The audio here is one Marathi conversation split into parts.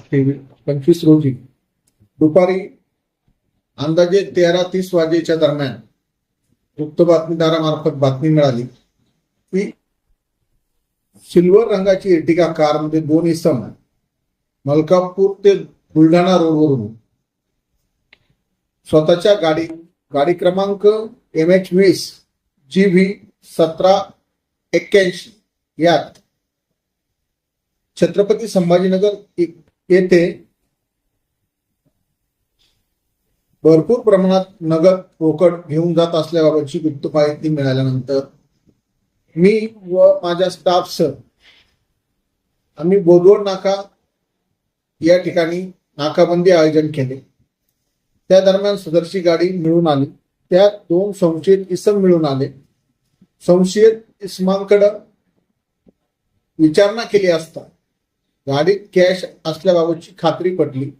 2025 रोजी दुपारी अंदाजे 13:30 वाजेच्या दरम्यान गुप्त बातमीदारामार्फत बातमी मिळाली की सिल्वर रंगाची एर्टिगा कारमध्ये 2 इसम मलकापूर ते बुलढाणा रोडवरून स्वतःच्या गाडी क्रमांक MH20 GV 1781 यात छत्रपती संभाजीनगर येथे भरपूर प्रमाणात नगद रोकड घेऊन जात असल्याबाबतची गुप्त माहिती मिळाल्यानंतर मी व माझ्या स्टाफसह आम्ही बोदवड नाका या ठिकाणी नाकाबंदी आयोजन केले। त्या दरम्यान सदरची गाडी मिळून आली। त्यात 2 संशयित इसम मिळून आले। संशयित इसमांकडे विचारणा केली असता गाडीत कॅश असल्याबाबतची खात्री पटली।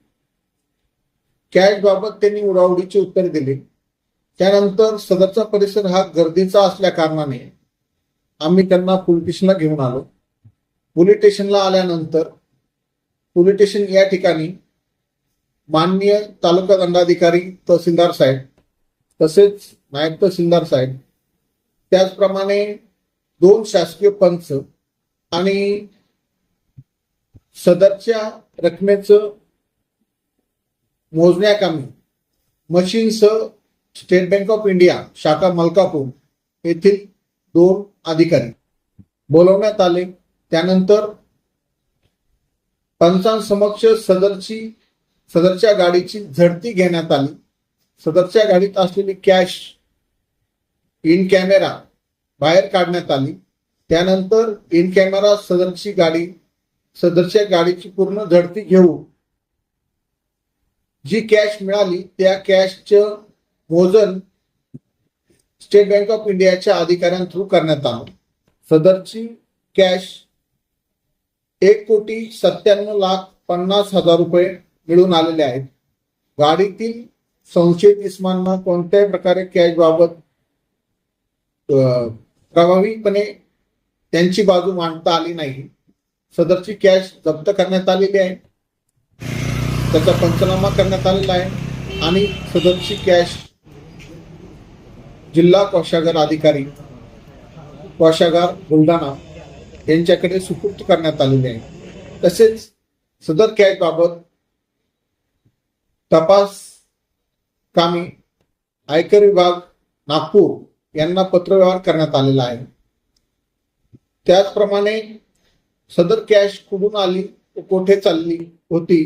कॅश बाबत त्यांनी उडाउडीचे उत्तर दिले। त्यानंतर सदरचा परिसर हा गर्दीचा असल्या कारणाने आम्ही त्यांना पोलीस स्टेशनला घेऊन आलो। पोलीस स्टेशनला आल्यानंतर पोलीस स्टेशन या ठिकाणी माननीय तालुका दंडाधिकारी तहसीलदार साहेब तसेच नायब तहसीलदार साहेब त्याचप्रमाणे 2 शासकीय पंच आणि सदरच्या रकमेचं मोजण्याकामी मशीनसह स्टेट बँक ऑफ इंडिया शाखा मलकापूर येथील 2 अधिकारी बोलवण्यात आले। त्यानंतर पंचांसमक्ष सदरच्या गाडीची झडती घेण्यात आली। सदरच्या गाडीत असलेली कॅश इन कॅमेरा बाहेर काढण्यात आली। त्यानंतर इन कॅमेरा सदरच्या गाडीची पूर्ण झडती घेऊन जी कॅश मिळाली त्या कॅशचं मोजन स्टेट बँक ऑफ इंडियाच्या अधिकाऱ्यां थ्रू करण्यात आलं। सदरची कॅश 1,97,50,000 रुपये मिळून आलेले आहेत। गाडीतील संशयित इसमांना कोणत्याही प्रकारे कॅश बाबत प्रभावीपणे त्यांची बाजू मांडता आली नाही। सदरची कॅश जप्त करण्यात आलेली आहे, त्याचा पंचनामा करण्यात आलेला आहे आणि सदरची कॅश जिल्हा कोषागार अधिकारी कोषागार बुलढाणा यांच्याकडे सुपूर्द करण्यात आलेले आहे। तसेच सदर कॅश बाबत तपास कामी आयकर विभाग नागपूर यांना पत्रव्यवहार करण्यात आलेला आहे। त्याचप्रमाणे सदर कॅश कुठून आली, कोठे चालली होती,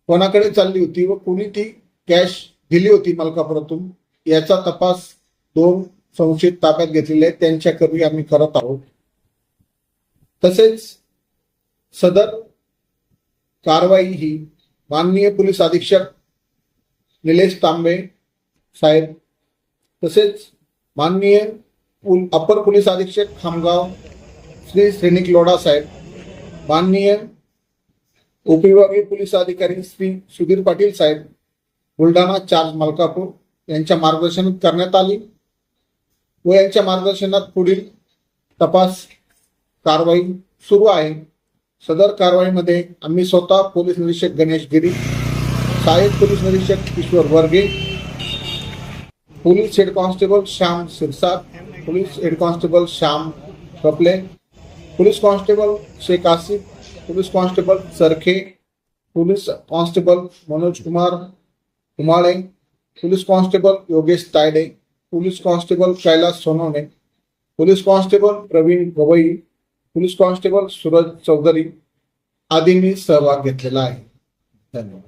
कोणाकडे चालली होती व कोणी ती कॅश दिली होती मलकापुरातून याचा तपास 2 संशयित ताब्यात घेतलेले आहेत, त्यांच्याकरवी आम्ही करत आहोत। तसेच सदर कारवाई ही माननीय पोलीस अधीक्षक निलेश तांबे साहेब तसेच माननीय अपर पोलीस अधीक्षक खामगाव श्री श्रेनिक लोढा साहेब, माननीय उपविभागीय पोलीस अधिकारी श्री सुधीर पाटील साहेब बुलढाणा चार्ज मलकापूर यांच्या मार्गदर्शनात करण्यात आली व यांच्या मार्गदर्शनात पुढील तपास कारवाई सुरू आहे। सदर कारवाईमध्ये आम्ही स्वतः पोलीस निरीक्षक गणेश गिरी, सहाय्यक पोलीस निरीक्षक Ishwar Varge, police head constable Shyam Sirsat, police head constable Shyam Kapale, police constable Shaikh Asif, police constable Sarkhe, police constable Manoj Kumar Kumale, police constable Yogesh Tayde, police constable Kailas Sonawane, police constable Pravin Gawai, police constable Suraj Chaudhari आदींनी सहभाग घेतलेला आहे। धन्यवाद।